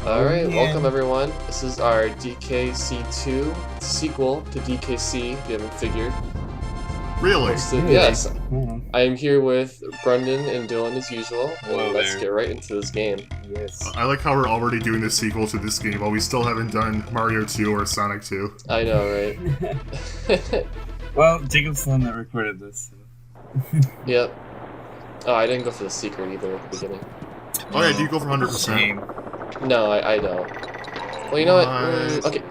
Alright, welcome everyone. This is our DKC2 sequel to DKC, if you haven't figured. Really? Yes. I am here with Brendan and Dylan as usual, and let's get right into this game. Yes. I like how we're already doing the sequel to this game while we still haven't done Mario 2 or Sonic 2. I know, right? Well, Jacob's the one that recorded this. So. Yep. Oh, I didn't go for the secret either at the beginning. Oh yeah, do you go for 100%? No, I don't. Well, you know what? Okay,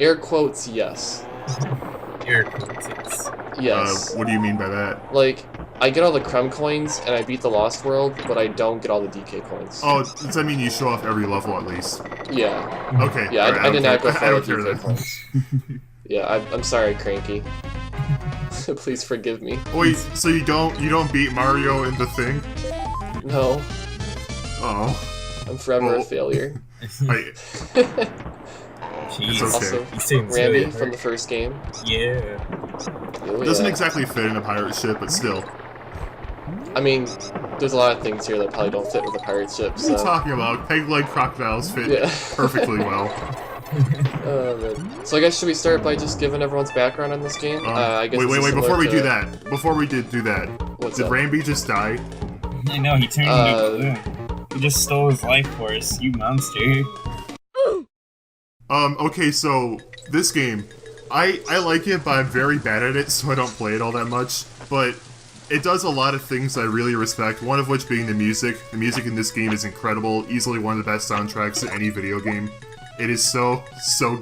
air quotes, yes. Air quotes, yes. Yes. What do you mean by that? Like, I get all the Creme coins and I beat the Lost World, but I don't get all the DK coins. Oh, does that mean you show off every level at least? Yeah. Okay. Yeah, right, I did not go for all the care DK then. coins. Yeah, I'm sorry, Cranky. Please forgive me. Wait, so you don't beat Mario in the thing? No, Oh. I'm forever a failure. Jeez. Jeez. It's Also, okay. He seems Rambi really from the first game. Yeah. Oh, It doesn't yeah. exactly fit in a pirate ship, but still. I mean, there's a lot of things here that probably don't fit with a pirate ship, What are you so... talking about? Peg-leg crocodiles fit Yeah. perfectly well. Oh, man. So I guess should we start by just giving everyone's background on this game? I guess wait, this is before we similar do that, What's did up? Rambi just die? I know, he turned into a balloon. He just stole his life force, you monster. Okay, so, this game, I like it, but I'm very bad at it, so I don't play it all that much, but it does a lot of things I really respect, one of which being the music. The music in this game is incredible, easily one of the best soundtracks in any video game. It is so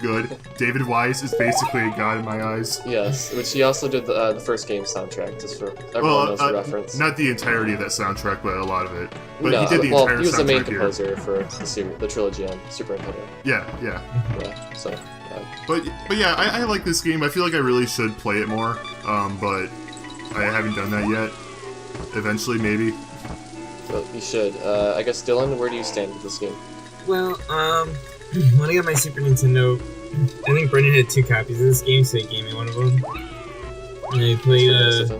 good. David Wise is basically a god in my eyes. Yes, which he also did the first game soundtrack, just for everyone knows the reference. Not the entirety of that soundtrack, but a lot of it. But No, he did the well, entire he was the main soundtrack here. composer for the trilogy on Super Nintendo. Yeah. Yeah, so... But yeah, I like this game. I feel like I really should play it more, but I haven't done that yet. Eventually, maybe. So you should. I guess, Dylan, where do you stand with this game? Well, when I got my Super Nintendo, I think Brendan had 2 copies of this game, so he gave me one of them. And I played,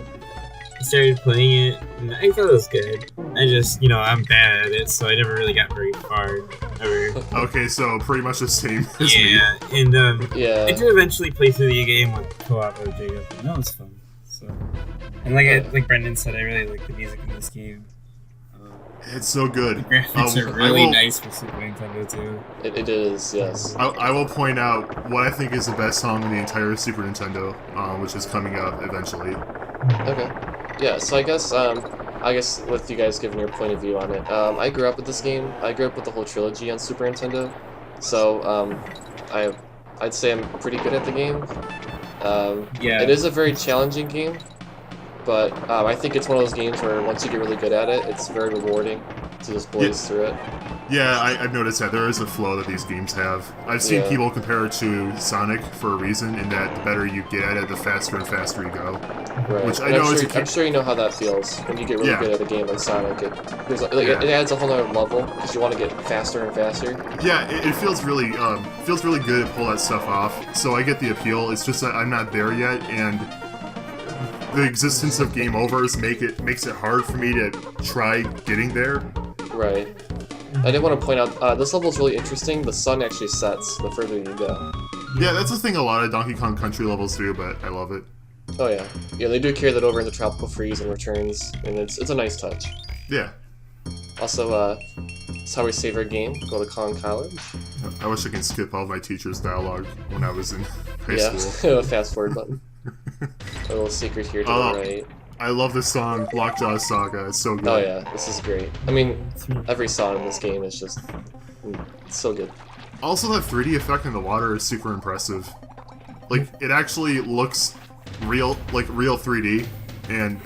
started playing it, and I thought it was good. I just, I'm bad at it, so I never really got very far, ever. Okay, so pretty much the same as me. Yeah, and, Yeah. I did eventually play through the game with co-op with Jacob, and that was fun. So, and like Brendan said, I really like the music in this game. It's so good. The graphics are really nice for Super Nintendo too. It is, yes. I will point out what I think is the best song in the entire Super Nintendo, which is coming up eventually. Okay. Yeah, so I guess with you guys giving your point of view on it, I grew up with this game. I grew up with the whole trilogy on Super Nintendo, so I'd say I'm pretty good at the game. Yeah. It is a very challenging game, but I think it's one of those games where once you get really good at it, it's very rewarding to just blaze through it. Yeah, I've noticed that there is a flow that these games have. I've seen people compare it to Sonic for a reason, in that the better you get at it, the faster and faster you go. Right. Which I And know I'm sure you know how that feels when you get really good at a game like Sonic. It adds a whole other level because you want to get faster and faster. Yeah, it feels really good to pull that stuff off. So I get the appeal. It's just that I'm not there yet, and the existence of game overs makes it hard for me to try getting there. Right. I did want to point out, this level is really interesting. The sun actually sets the further you go. Yeah, that's the thing a lot of Donkey Kong Country levels do, but I love it. Oh yeah. Yeah, they do carry that over into Tropical Freeze and Returns, and it's a nice touch. Yeah. Also, it's how we save our game. Go to Kong College. I wish I could skip all my teacher's dialogue when I was in high school. Yeah, fast forward button. A little secret here to the right. I love this song, Lockjaw Saga. It's so good. Oh yeah, this is great. I mean, every song in this game is just it's so good. Also, that 3D effect in the water is super impressive. Like, it actually looks real, like real 3D, and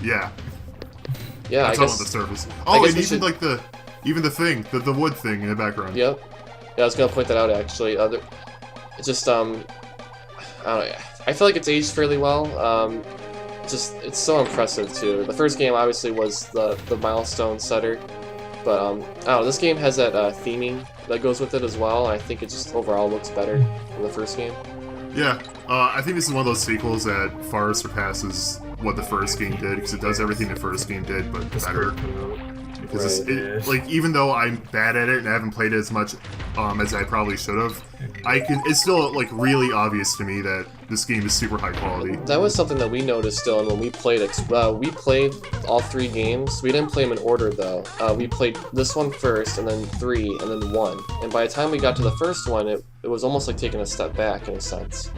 yeah. Yeah, that's I all guess. on the surface. I Oh, guess and we even should... like the wood thing in the background. Yep. Yeah, I was gonna point that out actually. It's just I don't know. I feel like it's aged fairly well. It's so impressive too. The first game obviously was the milestone setter, but I don't know. This game has that theming that goes with it as well. And I think it just overall looks better than the first game. Yeah, I think this is one of those sequels that far surpasses what the first game did, because it does everything the first game did, but better. because Right. like even though I'm bad at it and I haven't played it as much as I probably should have, it's still like really obvious to me that this game is super high quality. That was something that we noticed, Dylan, when we played it. We played all 3 games. We didn't play them in order, though. We played this one first, and then 3, and then 1. And by the time we got to the first one, it was almost like taking a step back, in a sense.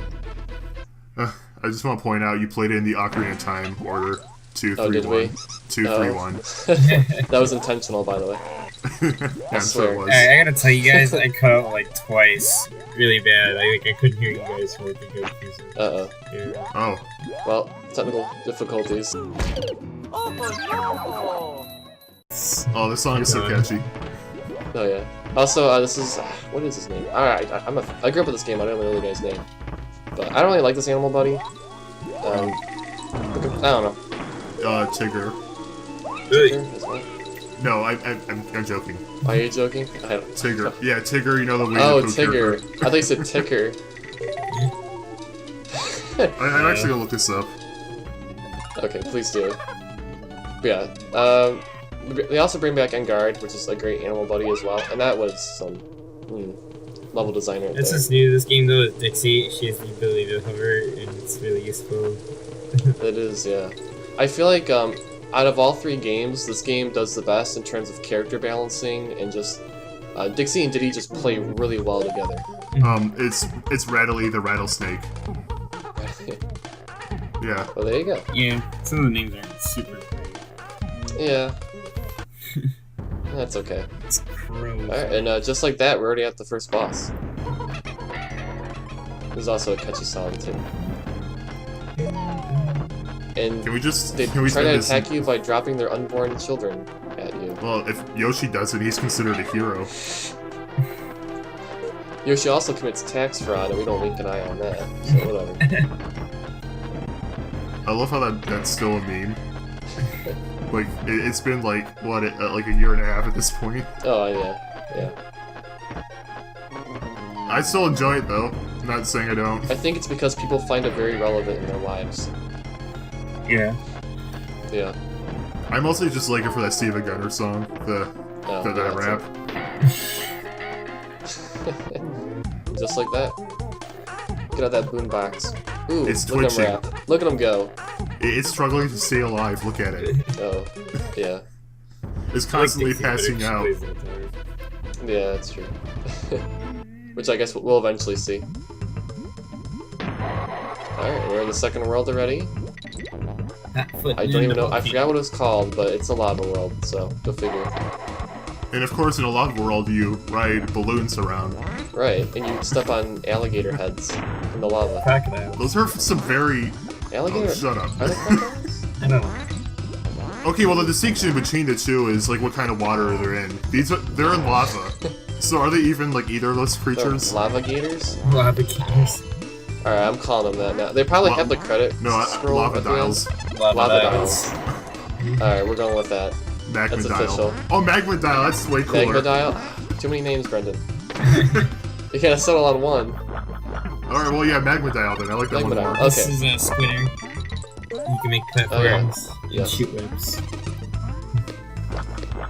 I just want to point out you played it in the Ocarina of Time order. 2, 3, Oh, did 1. we? 2, 3, 1. That was intentional, by the way. Yeah, swear. it was. I gotta tell you guys, I cut out like twice, really bad. I couldn't hear you guys for the good reason. Uh-oh. Yeah. Oh. Well, technical difficulties. Oh, this song is so catchy. Oh, yeah. Also, this is... what is his name? Alright, I grew up with this game, I don't know the guy's name. But I don't really like this animal buddy. I don't know. Tigger. Tigger as well? No, I'm joking. Are you joking? Tigger. Yeah, Tigger, you know the Winnie Oh, the Pooh Tigger. character. I thought you said Ticker. I'm actually gonna look this up. Okay, please do. But yeah, they also bring back Engard, which is a great animal buddy as well, and that was some level design right This there. is new. This game though is Dixie. She has the ability to hover, and it's really useful. It is, yeah. I feel like out of all 3 games, this game does the best in terms of character balancing and just Dixie and Diddy just play really well together. It's Rattly the Rattlesnake. Yeah. Well, there you go. Yeah, some of the names aren't super great. Yeah. That's okay. It's crows. Alright, and just like that, we're already at the first boss. There's also a catchy sound too. And Can we they try spend to this? attack you by dropping their unborn children at you. Well, if Yoshi does it, he's considered a hero. Yoshi also commits tax fraud, and we don't wink an eye on that, so whatever. I love how that's still a meme. Like, it's been like, what, like a year and a half at this point. Oh, yeah. I still enjoy it though. I'm not saying I don't. I think it's because people find it very relevant in their lives. Yeah. Yeah. I mostly just like it for that Steve Gunner song, that yeah, rap. Just like that. Get out that boombox. Ooh, It's look at him twitching. rap. Look at him go. It's struggling to stay alive, look at it. Oh, yeah. It's constantly Dixie, but passing she out. plays the guitar. Yeah, that's true. Which I guess we'll eventually see. Alright, we're in the second world already. I don't even know, I forgot what it was called, but it's a lava world, so go figure. And of course, in a lava world, you ride balloons around. Right, and you step on alligator heads in the lava. Crocodile. Those are some very... Alligator? Oh, shut up. Are they crocodiles? I don't know. Okay, well, the distinction between the two is, like, what kind of water they're in. They're in lava. So are they even, like, either of those They're creatures? lava gators? Lava gators. Alright, I'm calling them that now. They probably have the credit No, scroll lava at the end. dials. Lava dials. Alright, we're going with that. Magma That's dial. official. Oh, magma dial, that's way cooler. Magma dial? Too many names, Brendan. You can't settle on one. Alright, well, yeah, magma dial then. I like that Magma one dial. more. Okay. This is a Squinter. You can make platforms Yeah. and shoot webs.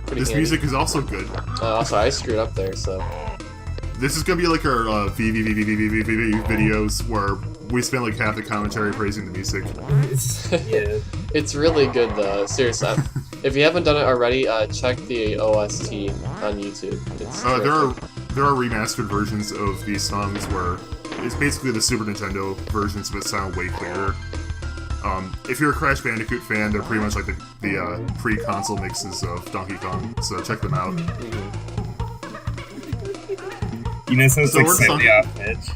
Pretty This handy. music is also good. Also, I screwed up there, so... This is gonna be like our videos where we spend like half the commentary praising the music. Yeah. It's really good, though. Seriously. If you haven't done it already, check the OST on YouTube. It's There are remastered versions of these songs where it's basically the Super Nintendo versions but sound way clearer. If you're a Crash Bandicoot fan, they're pretty much like the pre-console mixes of Donkey Kong, so check them out. You know, so it's So like we're slightly talking- off edge.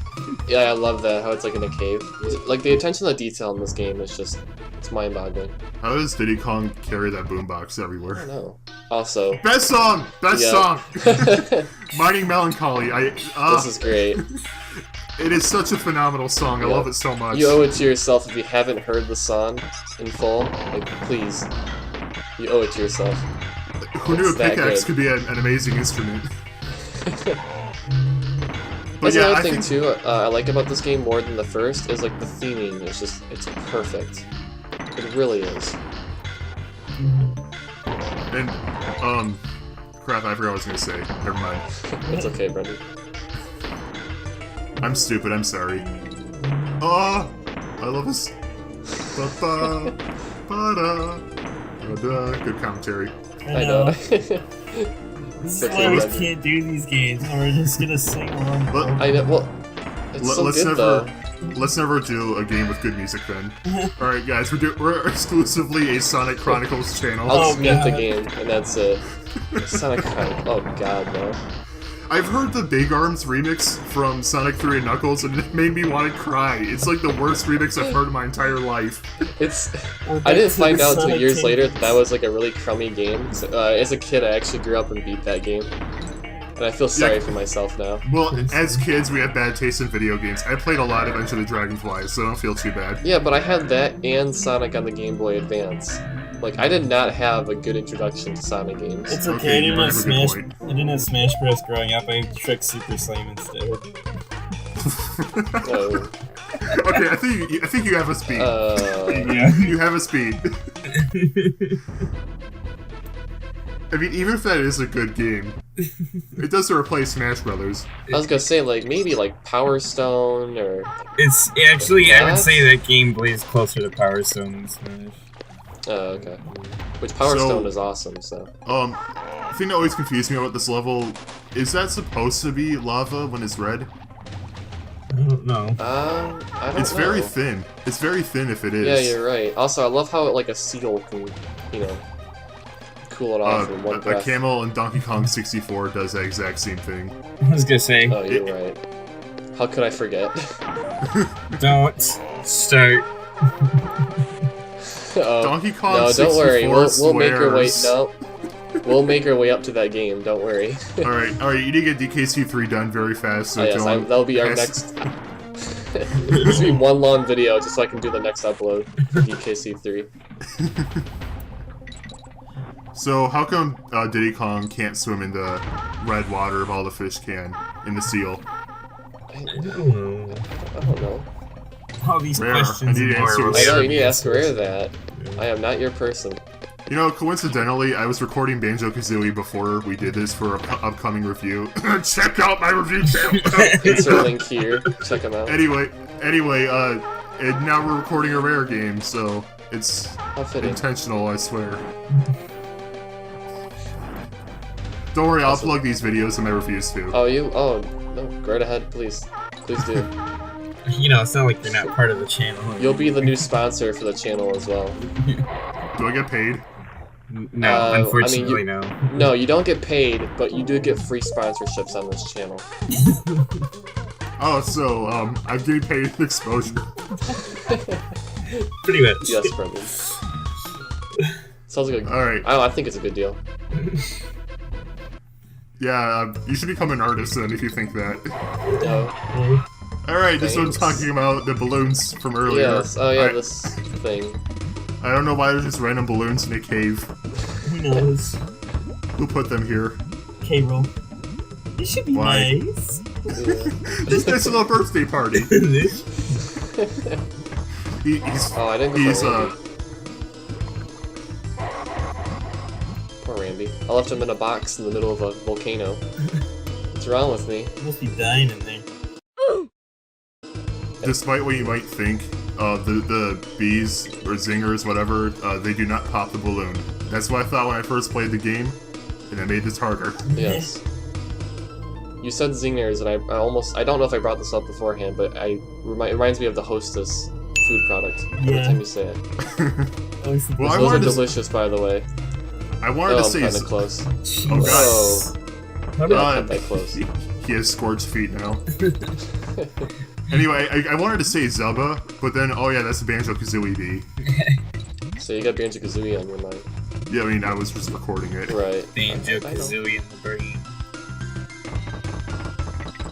Yeah, I love that, how it's like in a cave. Like, the attention to detail in this game is just... It's mind-boggling. How does Diddy Kong carry that boombox I everywhere? don't know. Also... Best song! Best Yeah. song! This Mining Melancholy. is great. It is such a phenomenal song. I Yeah. love it so much. You owe it to yourself if you haven't heard the song in full. Like, please. You owe it to yourself. Who knew a It's that pickaxe good. could be an amazing instrument? That's yeah, another I thing think too. I like about this game more than the first is like the theming. It's perfect. It really is. And, crap, I forgot what I was gonna say. Never mind. It's okay, Brendan. I'm stupid, I'm sorry. Oh! I love this. Ba-ba, ba-da, ba-da. Good commentary. I know. This is Okay, why we Brendan. can't do these games. We're just gonna sing along. I know. Well, it's so good though. Let's never do a game with good music then. Alright guys, we're exclusively a Sonic Chronicles channel. I'll Oh, just get the God. game, and that's it. Sonic Chronicles. Oh god, no. I've heard the Big Arms remix from Sonic 3 and Knuckles and it made me want to cry. It's like the worst remix I've heard in my entire life. It's. We're I back didn't to find the out until Sonic years later that Tangents. was like a really crummy game. So, as a kid, I actually grew up and beat that game, and I feel sorry Yeah. for myself now. Well, as kids, we had bad taste in video games. I played a lot of Enter the Dragonfly, so I don't feel too bad. Yeah, but I had that and Sonic on the Game Boy Advance. Like, I did not have a good introduction to Sonic games. It's Okay, okay. I you didn't might have have a good Smash. point. I didn't have Smash Bros. Growing up. I tricked Super Slam instead. Oh, Okay, I think you have a speed. Yeah. You have a speed. I mean, even if that is a good game, it doesn't replace Smash Brothers. I was gonna say, like, maybe, like, Power Stone, or... It's actually, I would What? say that game plays closer to Power Stone than Smash. Oh, okay. Which Power So- Stone is awesome, so... The thing that always confused me about this level, is that supposed to be lava when it's red? I don't know. I don't It's know. very thin. It's very thin if it is. Yeah, you're right. Also, I love how, like, a seal can, you know, cool it off in one a breath. camel in Donkey Kong 64 does that exact same thing. I was gonna say, Oh, you're right. How could I forget? don't start. Oh, Donkey Kong no, 64 don't worry. We'll make our way. swears. No, we'll make our way up to that game. Don't worry. Alright, you need to get DKC3 done very fast. So Oh, yes, Dylan that'll be our has- next. This will be one long video just so I can do the next upload for DKC3. So how come Diddy Kong can't swim in the red water if all the fish can in the seal? I don't know. I don't know. All these Rare. questions I need and more answers. will I know never you need be to ask answered. Rare that. I am not your person. You know, coincidentally, I was recording Banjo-Kazooie before we did this for an upcoming review. Check out my review channel! Insert link here. Check them out. Anyway, and now we're recording a Rare game, so it's How fitting. intentional, I swear. Don't worry, I'll plug these videos in my reviews too. Oh, you? Oh, no. Go right ahead, please. Please do. You know, it's not like you're not part of the channel. You'll be the new sponsor for the channel as well. Do I get paid? No, unfortunately, you- no. No, you don't get paid, but you do get free sponsorships on this channel. Oh, so, I'm getting paid in exposure. Pretty much. Yes, Brendan. Sounds like a... Alright, I think it's a good deal. yeah, you should become an artist then if you think that. Oh, Alright, this one's Thanks. talking about the balloons from earlier. yes. Oh, yeah, I- this thing. I don't know why there's just random balloons in a cave. Who knows? Who put them here? K-roll. It should be Why? nice. Yeah. This is a birthday party. He's Oh, I didn't go he's for Rambi. Poor Rambi. I left him in a box in the middle of a volcano. What's wrong with me? You must be dying in there. despite what you might think, the bees or zingers, whatever, they do not pop the balloon. That's what I thought when I first played the game, and I made this harder. Yes. You said zingers, and I don't know if I brought this up beforehand, but it reminds me of the Hostess food product every Yeah. time you say it. Well, I Those are wanted to, delicious, by the way. I wanted Oh, to I'm say, kind of close. oh god, Oh, How yeah, did not that close. he has scorched feet now. Anyway, I wanted to say Zelda, but then, oh yeah, that's a Banjo-Kazooie bee. So you got Banjo-Kazooie on your mind. Yeah, I mean, I was just recording it. Right. Banjo-Kazooie in the brain?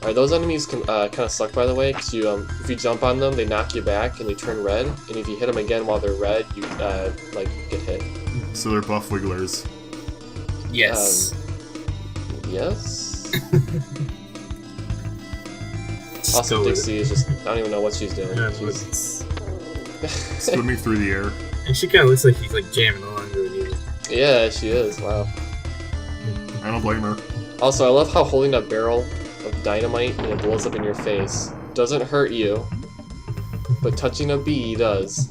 Alright, those enemies can kind of suck, by the way, because you, if you jump on them, they knock you back and they turn red, and if you hit them again while they're red, you, like, get hit. So they're buff wigglers. Yes. Yes? Just Also, go with Dixie is just, I don't even know what she's doing. it. Yeah, She's... Swimming through the air. And she kind of looks like he's like jamming along to it either. Yeah, she is. Wow. I don't blame her. Also, I love how holding a barrel of dynamite and it blows up in your face doesn't hurt you, but touching a bee does.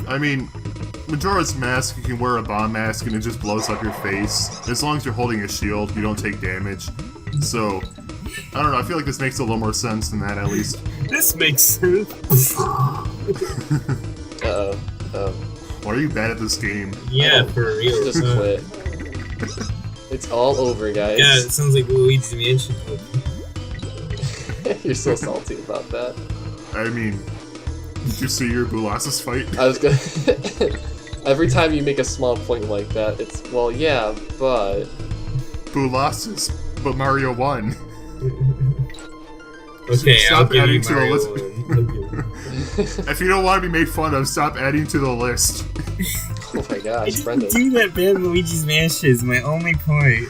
I mean, Majora's Mask, you can wear a bomb mask and it just blows up your face. As long as you're holding a shield, you don't take damage. So, I don't know, I feel like this makes a little more sense than that, at least. This makes sense. Uh-oh. Why are you bad at this game? Yeah, for real. Just quit. It's all over, guys. Yeah, it sounds like Luigi's Mansion. You're so salty about that. I mean, did you see your Boolasis fight? I was gonna... Every time you make a small point like that, it's, well, yeah, but... Boolasis, but Mario won. Okay, Stop I'll give adding you to the Mario list. one. If you don't want to be made fun of, stop adding to the list. Oh my I gosh, didn't Brendan. do that bad. Luigi's Mansion is my only point.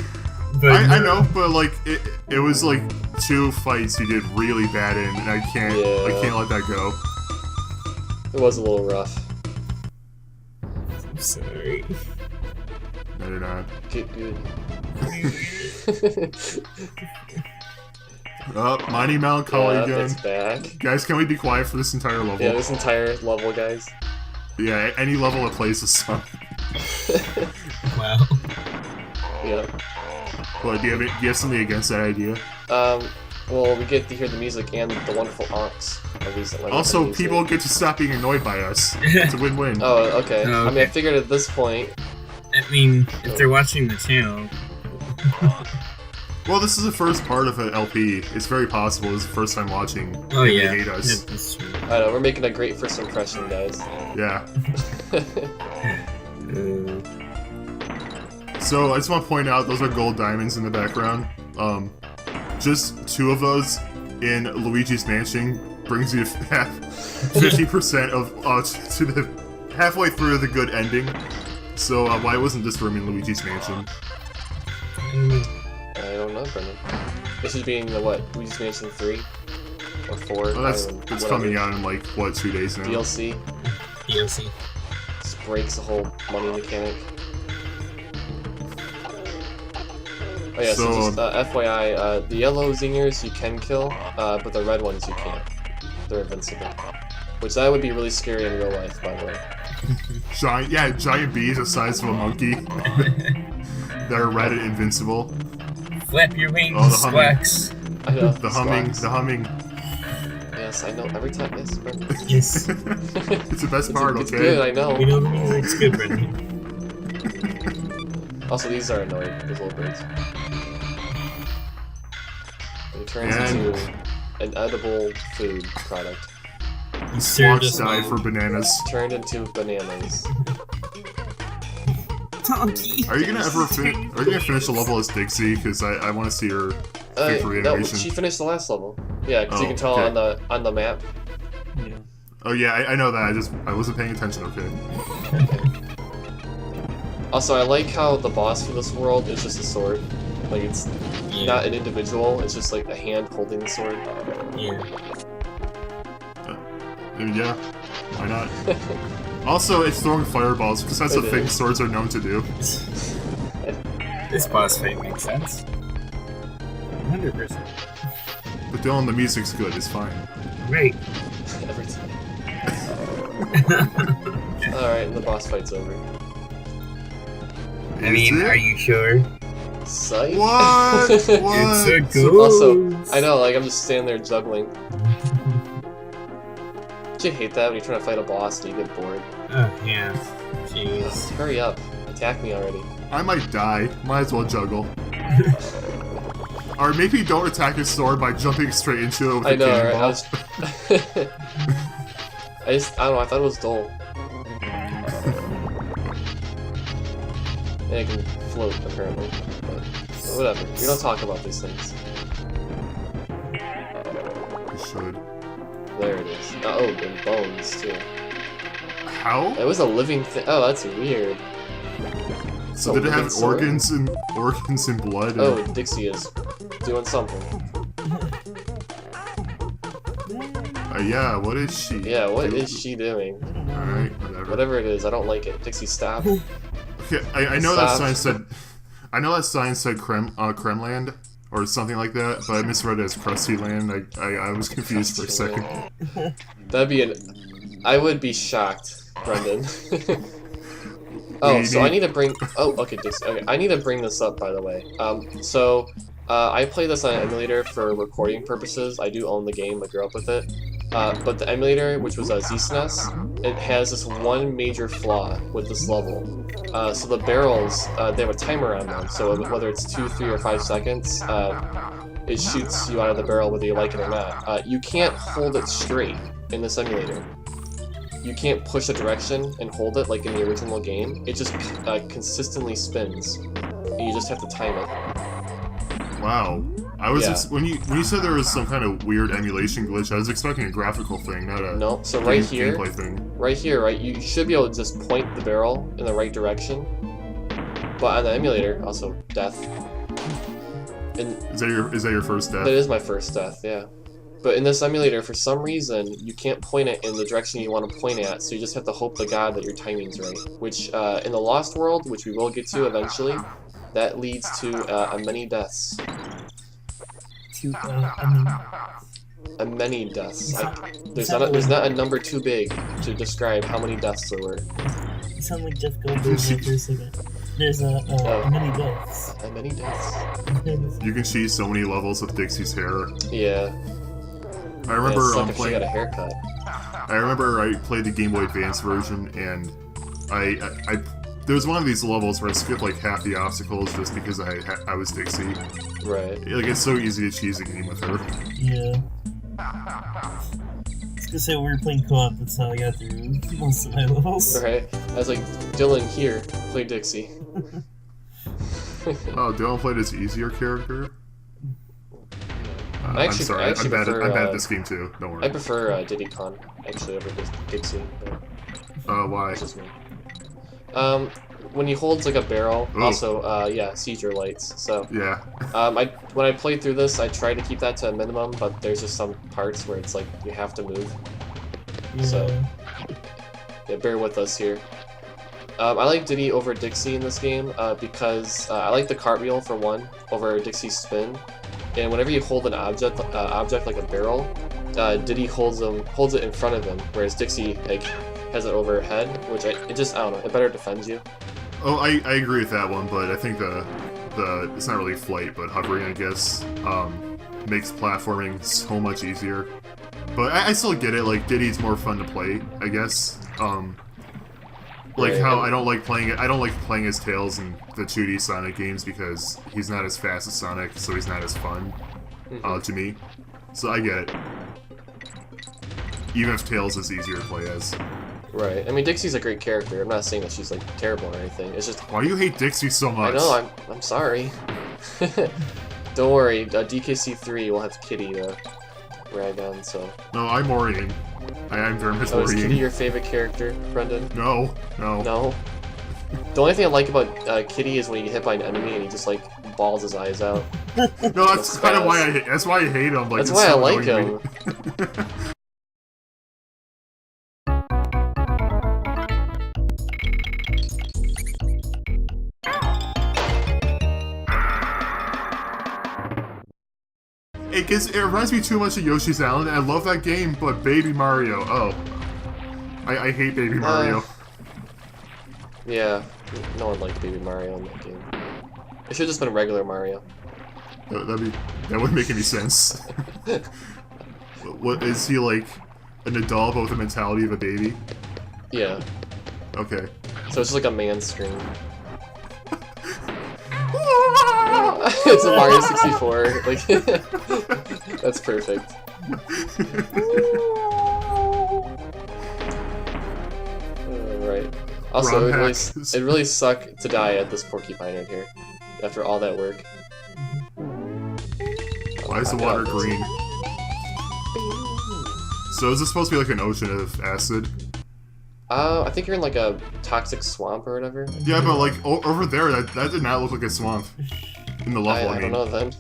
But I know, but like it was like 2 fights you did really bad in, and I can't let that go. It was a little rough. I'm sorry. No, you're not. Good. Oh, Mighty Melancholy again. It's back. Guys, can we be quiet for this entire level? Yeah, this entire level, guys. Yeah, any level that plays this song. Wow. Yeah. Well, do you have something against that idea? Well, we get to hear the music and the wonderful honks of these. Also, people get to stop being annoyed by us. It's a win-win. Oh, okay. Oh, I mean, I okay. figured at this point... I mean, if they're watching the channel. Well, this is the first part of an LP. It's very possible this is the first time watching. Oh and yeah. They hate us. Yeah, that's true. I know, we're making a great first impression, guys. Yeah. Uh, So, I just want to point out, those are gold diamonds in the background. Just 2 of those in Luigi's Mansion brings you 50% of, to the halfway through the good ending. So, why wasn't this room in Luigi's Mansion? I don't know, Brendan. This is being the what? Luigi's Mansion 3? Or 4? Well, that's whatever. coming out in like, what, 2 days now? DLC. DLC. Just breaks the whole money mechanic. Oh yeah, so just FYI, the yellow zingers you can kill, but the red ones you can't. They're invincible. Which that would be really scary in real life, by the way. Giant bees the size of a monkey that are red and invincible. Flap your wings, Oh, the humming. squawks. I know. The humming. Yes, I know. Every time, yes, Brendan. Yes. It's the best part, It's okay? good, I know. We know the music's good, Brendan. Also, these are annoying, those little birds. It turns And- into an edible food product. Squawks died for bananas. Turned into bananas. Donkey. Are you gonna finish the level as Dixie? Because I want to see her victory No, animation. she finished the last level. Yeah, because you Oh, can tell okay. on the map. Oh yeah, I know that. I wasn't paying attention. Okay. Also, I like how the boss for this world is just a sword. Like, it's not an individual, it's just like a hand holding the sword. Yeah. Yeah. Why not? Also, it's throwing fireballs because that's It a thing is. swords are known to do. This boss fight makes sense. 100%. But Dylan, the music's good. It's fine. Great. Every time. Alright, the boss fight's over. I mean, are you sure? Sight? What? It's a What? ghost. Also, I know, like, I'm just standing there juggling. Don't you hate that when you're trying to fight a boss and you get bored? Oh, yeah. Jeez. Hurry up. Attack me already. I might die. Might as well juggle. Or maybe don't attack his sword by jumping straight into it with I a know, right? cannonball. I don't know, I thought it was dull. And it can float, apparently. But whatever. We don't talk about these things. You should. There it is. Oh, and bones, too. How? It was a living thing. Oh, that's weird. So a did it living have sword? organs and blood? Oh, Dixie is doing something. Yeah. What is she? Yeah, what is she doing? All right. Whatever. Whatever it is, I don't like it. Dixie, stop. Okay, I know that sign said. I know that sign said Kremland or something like that, but I misread it as Krusty Land. I was confused for a second. That'd be I would be shocked, Brendan. Oh, so I need to bring. Oh, okay, Dixie. Okay, I need to bring this up, by the way. I play this on an emulator for recording purposes. I do own the game. I grew up with it. But the emulator, which was ZSNES, it has this one major flaw with this level. So the barrels, they have a timer on them. So whether it's 2, 3, or 5 seconds, it shoots you out of the barrel whether you like it or not. You can't hold it straight in this emulator. You can't push a direction and hold it like in the original game. It just consistently spins. And you just have to time it. Wow. I was when you said there was some kind of weird emulation glitch, I was expecting a graphical thing, not a no. So right here, gameplay thing. Right here, right, you should be able to just point the barrel in the right direction. But on the emulator, also death. And is that your first death? That is my first death, yeah. But in this emulator, for some reason, you can't point it in the direction you want to point at, so you just have to hope to God that your timing's right. Which, in the Lost World, which we will get to eventually, that leads to many deaths. Many deaths. There's not a number too big to describe how many deaths there were. You sound like Jeff Goldblum for a second. There's many deaths. Many deaths. You can see so many levels with Dixie's hair. Yeah. I remember if she got a haircut. I remember I played the Game Boy Advance version, and I there was one of these levels where I skipped like half the obstacles just because I was Dixie. Right. Like it's so easy to cheese a game with her. Yeah. I was gonna say we were playing co-op. That's how I got through most of my levels. Right. I was like, Dylan, here, play Dixie. Oh, Dylan played his easier character. I'm sorry, I'm bad at this game too. Don't worry. I prefer Diddy Con actually over Dixie. But why? It's just me. When you hold like a barrel, also yeah, seizure lights. So yeah. When I played through this, I tried to keep that to a minimum, but there's just some parts where it's like you have to move. Yeah. So yeah, bear with us here. I like Diddy over Dixie in this game because I like the cartwheel for one over Dixie's spin. And whenever you hold an object like a barrel, Diddy holds it in front of him, whereas Dixie like has it over her head, which I don't know, it better defends you. Oh, I agree with that one, but I think the it's not really flight, but hovering, I guess, makes platforming so much easier. But I still get it. Like Diddy's more fun to play, I guess. Like right. How I don't like playing as Tails in the 2D Sonic games because he's not as fast as Sonic, so he's not as fun to me. So I get it. Even if Tails is easier to play as. Right. I mean, Dixie's a great character. I'm not saying that she's like terrible or anything. It's just why do you hate Dixie so much? I know. I'm sorry. Don't worry. DKC3 will have Kitty to rag on. So. No, I'm Orion. I am very much Is Orion. Kitty your favorite character, Brendan? No. No. The only thing I like about Kitty is when you get hit by an enemy and he just like balls his eyes out. No, that's kind of why I hate him. Like, that's why I like him. It reminds me too much of Yoshi's Island, and I love that game, but Baby Mario, I hate Baby Mario. Yeah, no one liked Baby Mario in that game. It should have just been regular Mario. That wouldn't make any sense. What is he, like an adult but with the mentality of a baby? Yeah. Okay. So it's just like a man scream. It's a Mario 64. Like that's perfect. Right. Also, it really sucked to die at this porcupine right here after all that work. Why is the water green? So is this supposed to be like an ocean of acid? I think you're in like a toxic swamp or whatever. Yeah, but like over there, that did not look like a swamp. In the level, I don't know then.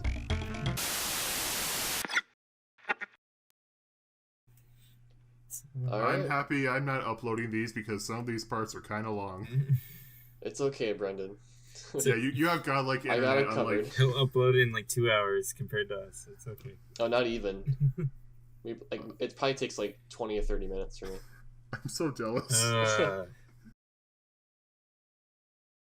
I'm happy I'm not uploading these because some of these parts are kind of long. It's okay, Brendan. Yeah, you have godlike I got internet. it covered. He'll upload it in like 2 hours compared to us. It's okay. Oh, not even. It probably takes like 20 or 30 minutes for me. I'm so jealous.